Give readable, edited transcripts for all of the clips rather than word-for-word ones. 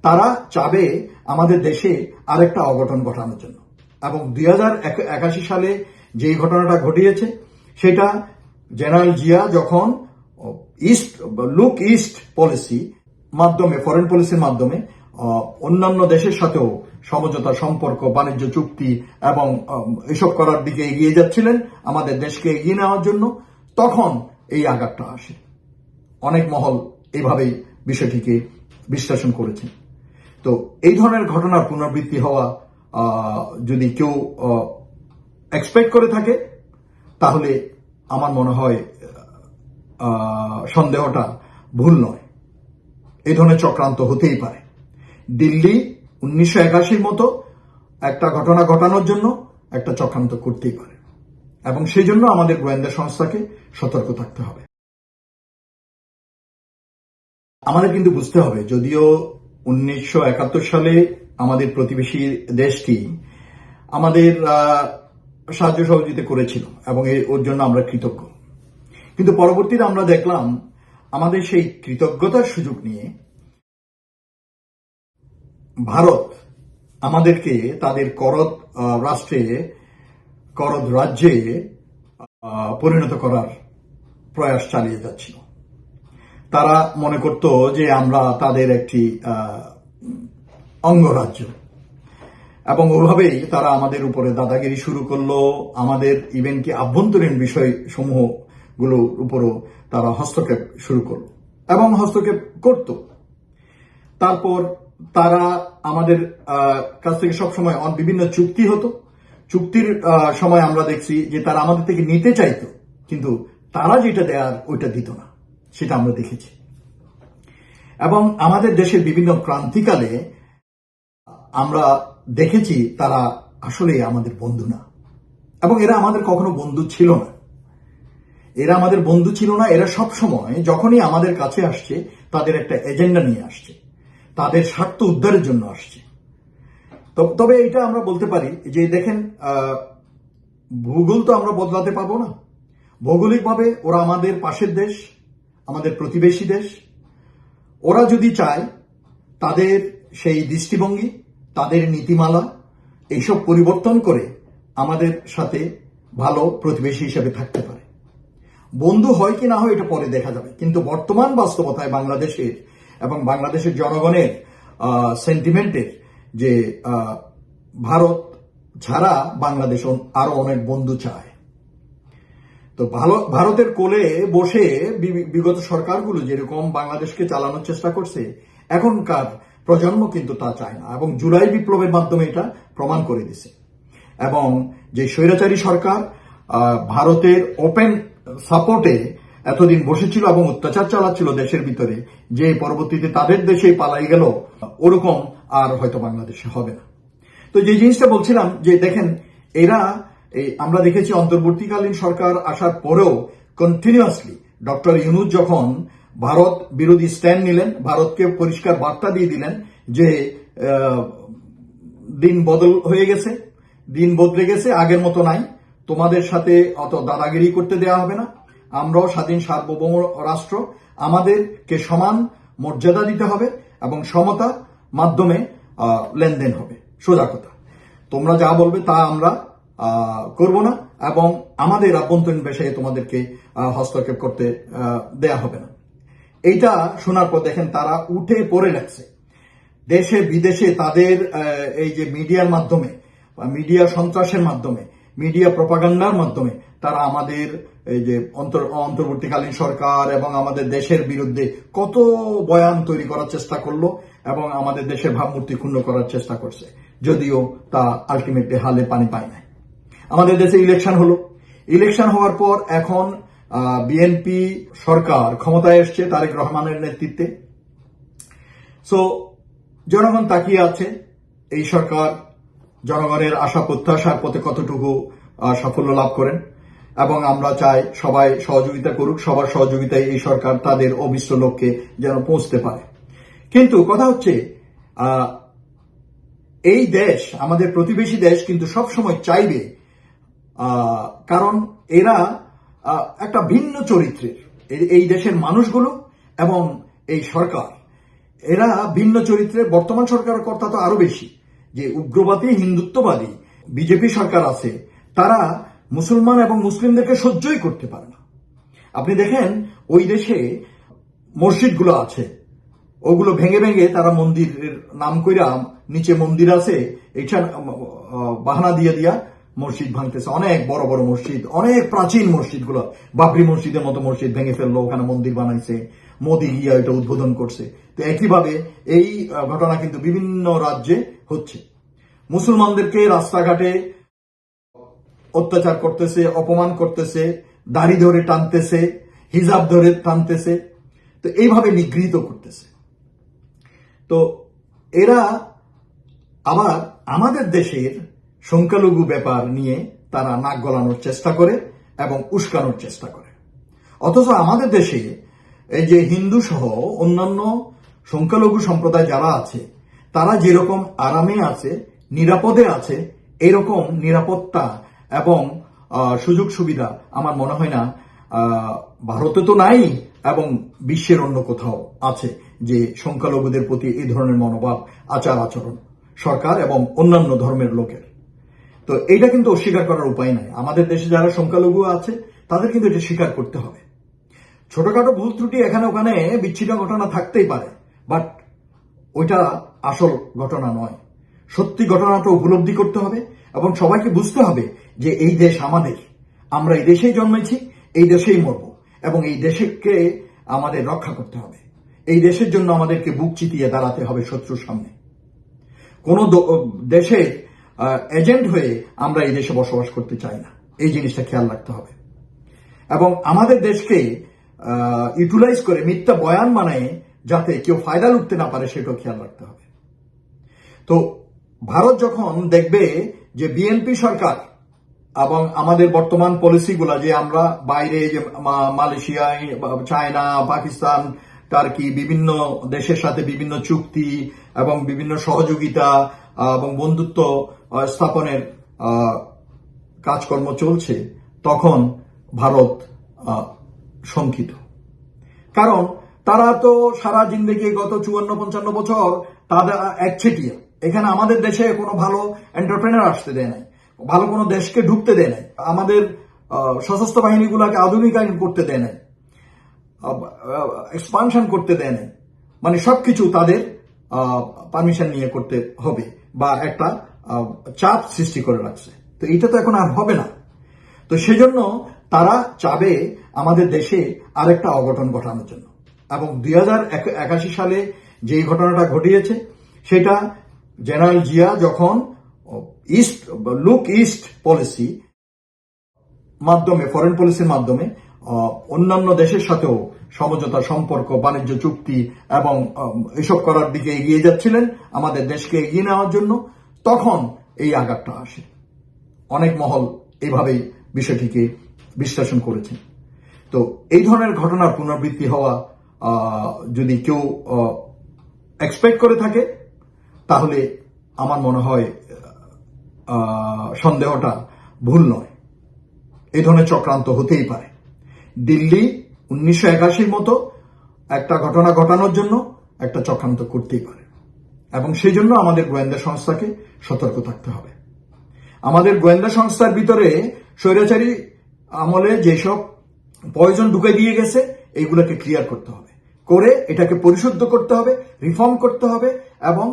তারা চাবে আমাদের দেশে আরেকটা অঘটন ঘটানোর জন্য। এবং 2081 সালে যে ঘটনাটা ঘটিয়েছে সেটা জেনারেল জিয়া যখন লুক ইস্ট পলিসি মাধ্যমে, ফরেন পলিসির মাধ্যমে অন্যান্য দেশের সাথেও সমঝোতা, সম্পর্ক, বাণিজ্য চুক্তি এবং এসব করার দিকে এগিয়ে যাচ্ছিলেন আমাদের দেশকে এগিয়ে নেওয়ার জন্য, তখন এই আঘাতটা আসে। অনেক মহল এভাবেই বিষয়টিকে বিশ্লেষণ করেছে। তো এই ধরনের ঘটনার পুনরাবৃত্তি হওয়া যদি কেউ এক্সপেক্ট করে থাকে তাহলে আমার মনে হয় সন্দেহটা ভুল নয়। এই ধরনের চক্রান্ত হতেই পারে। দিল্লি 1981 মতো একটা ঘটনা ঘটানোর জন্য একটা চক্রান্ত করতেই পারে, এবং সেই জন্য আমাদের গোয়েন্দা সংস্থাকে সতর্ক থাকতে হবে। আমাদের কিন্তু বুঝতে হবে, যদিও 1971 সালে আমাদের প্রতিবেশী দেশটি আমাদের সাহায্য সহযোগিতা করেছিল এবং ওর জন্য আমরা কৃতজ্ঞ, কিন্তু পরবর্তীতে আমরা দেখলাম আমাদের সেই কৃতজ্ঞতার সুযোগ নিয়ে ভারত আমাদেরকে তাদের করদ রাষ্ট্রে, করদ রাজ্যে পরিণত করার প্রয়াস চালিয়ে যাচ্ছিল। তারা মনে করত যে আমরা তাদের একটি অঙ্গরাজ্য, এবং ওভাবেই তারা আমাদের উপরে দাদাগিরি শুরু করলো। আমাদের ইভেন কি আভ্যন্তরীণ বিষয় সমূহগুলোর উপরও তারা হস্তক্ষেপ শুরু করলো এবং হস্তক্ষেপ করত। তারপর তারা আমাদের কাছ থেকে সবসময় বিভিন্ন চুক্তি হতো। চুক্তির সময় আমরা দেখছি যে তারা আমাদের থেকে নিতে চাইতো, কিন্তু তারা যেটা দেয়ার ওইটা দিত না, সেটা আমরা দেখেছি। এবং আমাদের দেশের বিভিন্ন ক্রান্তিকালে আমরা দেখেছি তারা আসলে আমাদের বন্ধু না, এবং এরা আমাদের কখনো বন্ধু ছিল না। এরা আমাদের বন্ধু ছিল না। এরা সবসময় যখনই আমাদের কাছে আসছে তাদের একটা এজেন্ডা নিয়ে আসছে, তাদের স্বার্থ উদ্ধারের জন্য আসছে। তবে এটা আমরা বলতে পারি যে দেখেন, ভূগোল তো আমরা বদলাতে পারবো না। ভৌগোলিকভাবে ওরা আমাদের পাশের দেশ, আমাদের প্রতিবেশী দেশ। ওরা যদি চায় তাদের সেই দৃষ্টিভঙ্গি, তাদের নীতিমালা এইসব পরিবর্তন করে আমাদের সাথে ভালো প্রতিবেশী হিসেবে থাকতে পারে। বন্ধু হয় কি না হয় এটা পরে দেখা যাবে, কিন্তু বর্তমান বাস্তবতায় বাংলাদেশের এবং বাংলাদেশের জনগণের সেন্টিমেন্টের যে ভারত ছাড়া বাংলাদেশ আরো অনেক বন্ধু চায়। তো ভারতের কোলে বসে বিগত সরকারগুলো যেরকম বাংলাদেশকে চালানোর চেষ্টা করছে, এখনকার প্রজন্ম কিন্তু তা চায় না, এবং জুলাই বিপ্লবের মাধ্যমে এটা প্রমাণ করে দিছে। এবং যে স্বৈরাচারী সরকার ভারতের ওপেন সাপোর্টে এতদিন বসেছিল এবং অত্যাচার চালাচ্ছিল দেশের ভিতরে, যে পরবর্তীতে তাদের দেশে পালাই গেল, ওরকম আর হয়তো বাংলাদেশে হবে না। তো যে জিনিসটা বলছিলাম যে দেখেন, এরা আমরা দেখেছি অন্তর্বর্তীকালীন সরকার আসার পরেও কন্টিনিউয়াসলি ডক্টর ইউনূস যখন ভারত বিরোধী স্ট্যান্ড নিলেন, ভারতকে পরিষ্কার বার্তা দিয়ে দিলেন যে দিন বদল হয়ে গেছে, দিন বদলে গেছে, আগের মতো নাই, তোমাদের সাথে অত দাদাগিরি করতে দেওয়া হবে না, আমরাও স্বাধীন সার্বভৌম রাষ্ট্র, আমাদেরকে সমান মর্যাদা দিতে হবে এবং সমতা মাধ্যমে লেনদেন হবে। সোজা কথা, তোমরা যা বলবে তা আমরা করব না, এবং আমাদের আভ্যন্তরীণ বিষয়ে তোমাদেরকে হস্তক্ষেপ করতে দেয়া হবে না। এইটা শোনার পর দেখেন তারা উঠে পড়ে লাগছে। দেশে বিদেশে তাদের এই যে মিডিয়ার মাধ্যমে, মিডিয়া সন্ত্রাসের মাধ্যমে, মিডিয়া প্রপাগান্ডার মাধ্যমে তারা আমাদের এই যে অন্তর্বর্তীকালীন সরকার এবং আমাদের দেশের বিরুদ্ধে কত বয়ান তৈরি করার চেষ্টা করলো এবং আমাদের দেশের ভাবমূর্তি ক্ষুণ্ণ করার চেষ্টা করছে, যদিও তা আলটিমেটলি হালে পানি পায় না। আমাদের দেশে ইলেকশন হলো। ইলেকশন হওয়ার পর এখন বিএনপি সরকার ক্ষমতায় এসছে তারেক রহমানের নেতৃত্বে। সো জনগণ তাকিয়ে আছে এই সরকার জনগণের আশা প্রত্যাশার পথে কতটুকু সাফল্য লাভ করেন, এবং আমরা চাই সবাই সহযোগিতা করুক, সবার সহযোগিতায় এই সরকার তাদের অভিষ্ট লক্ষ্যে যেন পৌঁছতে পারে। কিন্তু কথা হচ্ছে, এই দেশ আমাদের প্রতিবেশী দেশ কিন্তু সবসময় চাইবে, কারণ এরা একটা ভিন্ন চরিত্রের, এই দেশের মানুষগুলো এবং এই সরকার এরা ভিন্ন চরিত্রের। বর্তমান সরকারের কর্তা তো আরো বেশি, যে উগ্রবাদী হিন্দুত্ববাদী বিজেপি সরকার আছে, তারা মুসলমান এবং মুসলিমদেরকে সহ্যই করতে পারে না। আপনি দেখেন ওই দেশে মসজিদগুলো আছে, ওগুলো ভেঙে ভেঙে তারা মন্দিরের নাম কইরা, নিচে মন্দির আছে, এটা বাহানা দিয়ে দিয়া মসজিদ ভাঙতেছে। অনেক বড় বড় মসজিদ, অনেক প্রাচীন মসজিদগুলো, বাবরি মসজিদের মতো মসজিদ ভেঙে ফেললো, ওখানে মন্দির বানাইছে, মোদি গিয়া এটা উদ্বোধন করছে। তো একইভাবে এই ঘটনা কিন্তু বিভিন্ন রাজ্যে হচ্ছে। মুসলমানদেরকে রাস্তাঘাটে অত্যাচার করতেছে, অপমান করতেছে, দাড়ি ধরে টানতেছে, হিজাব ধরে টানতেছে, তো এইভাবে নিগৃহীত করতেছে। তো এরা আবার আমাদের দেশের সংখ্যালঘু ব্যাপার নিয়ে তারা নাক গলানোর চেষ্টা করে এবং উস্কানোর চেষ্টা করে। অথচ আমাদের দেশে এই যে হিন্দু সহ অন্যান্য সংখ্যালঘু সম্প্রদায় যারা আছে, তারা যেরকম আরামে আছে, নিরাপদে আছে, এরকম নিরাপত্তা এবং সুযোগ সুবিধা আমার মনে হয় না ভারতে তো নাই, এবং বিশ্বের অন্য কোথাও আছে যে সংখ্যালঘুদের প্রতি এই ধরনের মনোভাব, আচার আচরণ সরকার এবং অন্যান্য ধর্মের লোকের। তো এটা কিন্তু অস্বীকার করার উপায় নাই। আমাদের দেশে যারা সংখ্যালঘু আছে তাদের কিন্তু এটা স্বীকার করতে হবে। ছোটখাটো ভুল ত্রুটি এখানে ওখানে বিচ্ছিন্ন ঘটনা থাকতেই পারে, বাট ওইটা আসল ঘটনা নয়। সত্যি ঘটনাটা উপলব্ধি করতে হবে এবং সবাইকে বুঝতে হবে যে এই দেশ আমাদের, আমরা এই দেশেই জন্মেছি, এই দেশেই মরব, এবং এই দেশকে আমাদের রক্ষা করতে হবে। এই দেশের জন্য আমাদেরকে বুক চিতিয়ে দাঁড়াতে হবে শত্রুর সামনে। কোন দেশের এজেন্ট হয়ে আমরা এই দেশে বসবাস করতে চাই না, এই জিনিসটা খেয়াল রাখতে হবে। এবং আমাদের দেশকে ইউটিলাইজ করে মিথ্যা বয়ান বানায় যাতে কেউ ফায়দা লুটতে না পারে, সেটাও খেয়াল রাখতে হবে। তো ভারত যখন দেখবে যে বিএনপি সরকার এবং আমাদের বর্তমান পলিসিগুলা, যে আমরা বাইরে যে মালয়েশিয়া, চায়না, পাকিস্তান, টার্কি, বিভিন্ন দেশের সাথে বিভিন্ন চুক্তি এবং বিভিন্ন সহযোগিতা এবং বন্ধুত্ব স্থাপনের কাজকর্ম চলছে, তখন ভারত শঙ্কিত। কারণ তারা তো সারা জিন্দেগি গত 54-55 বছর তাদের একচেটিয়া, এখানে আমাদের দেশে কোনো ভালো এন্টারপ্রেনার আসতে দেয় নাই, ভালো কোনো দেশকে ঢুকতে দেয় নাই, আমাদের সশস্ত্র বাহিনীগুলোকে আধুনিকায়ন করতে দেয় নাই, এক্সপানশন করতে দেয় নাই। মানে সবকিছু তাদের পারমিশন নিয়ে করতে হবে বা একটা চাপ সৃষ্টি করে রাখছে। তো এটা তো এখন আর হবে না। তো সেজন্য তারা চাবে আমাদের দেশে আরেকটা অঘটন ঘটানোর জন্য। এবং 2081 সালে যে ঘটনাটা ঘটিয়েছে, সেটা জেনারেল জিয়া যখন লুক ইস্ট পলিসি মাধ্যমে, ফরেন পলিসির মাধ্যমে অন্যান্য দেশের সাথেও সমঝোতা, সম্পর্ক, বাণিজ্য চুক্তি এবং এসব করার দিকে এগিয়ে যাচ্ছিলেন আমাদের দেশকে এগিয়ে নেওয়ার জন্য, তখন এই আঘাতটা আসে। অনেক মহল এইভাবেই বিষয়টিকে বিশ্লেষণ করেছেন। তো এই ধরনের ঘটনার পুনরাবৃত্তি হওয়া যদি কেউ এক্সপেক্ট করে থাকে, তাহলে আমার মনে হয় সন্দেহটা ভুল নয়। এই ধরনের চক্রান্ত হতেই পারে। দিল্লি 1981 মতো একটা ঘটনা ঘটানোর জন্য একটা চক্রান্ত করতেই পারে, এবং সেই জন্য আমাদের গোয়েন্দা সংস্থাকে সতর্ক থাকতে হবে। আমাদের গোয়েন্দা সংস্থার ভিতরে স্বৈরাচারী আমলে যেসব পয়জন ঢুকে দিয়ে গেছে, এইগুলোকে ক্লিয়ার করতে হবে, করে এটাকে পরিশুদ্ধ করতে হবে, রিফর্ম করতে হবে, এবং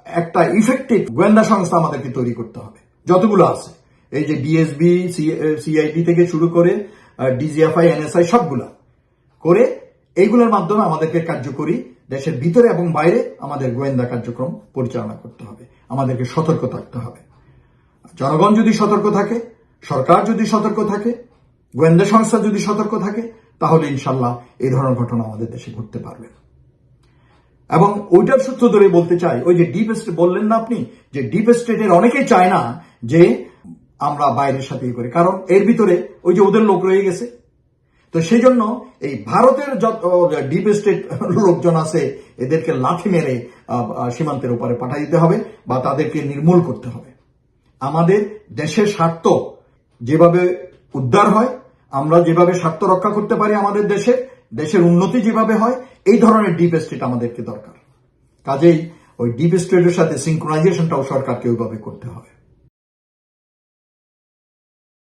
একটা ইফেক্টিভ গোয়েন্দা সংস্থা আমাদেরকে তৈরি করতে হবে। যতগুলো আছে, এই যে ডিএসবি, সিআইডি থেকে শুরু করে ডিজিএফআই, এনএসআই, সবগুলা করে এইগুলোর মাধ্যমে আমাদেরকে কার্যকরী দেশের ভিতরে এবং বাইরে আমাদের গোয়েন্দা কার্যক্রম পরিচালনা করতে হবে। আমাদেরকে সতর্ক থাকতে হবে। জনগণ যদি সতর্ক থাকে, সরকার যদি সতর্ক থাকে, গোয়েন্দা সংস্থা যদি সতর্ক থাকে, তাহলে ইনশাল্লাহ এই ধরনের ঘটনা আমাদের দেশে ঘটতে পারবে। এবং ওইটার সূত্র ধরে বলতে চাই, ওই যে ডিপ স্টেট বললেন না আপনি, যে ডিপ স্টেটের অনেকেই চায় না যে আমরা বাইরের সাথে করি, কারণ এর ভিতরে ওই যে ওদের লোক রয়ে গেছে। তো সেই জন্য এই ভারতের যত ডিপ স্টেট লোকজন আছে, এদেরকে লাঠি মেরে সীমান্তের উপরে পাঠিয়ে দিতে হবে বা তাদেরকে নির্মূল করতে হবে। আমাদের দেশের স্বার্থ যেভাবে উদ্ধার হয়, আমরা যেভাবে স্বার্থ রক্ষা করতে পারি আমাদের দেশের উন্নতি যেভাবে হয়, এই ধরনের ডিপ স্টেট আমাদেরকে দরকার। কাজেই ওই ডিপ স্টেটের সাথে সিঙ্ক্রোনাইজেশনটাও সরকারকে ওইভাবে করতে হবে।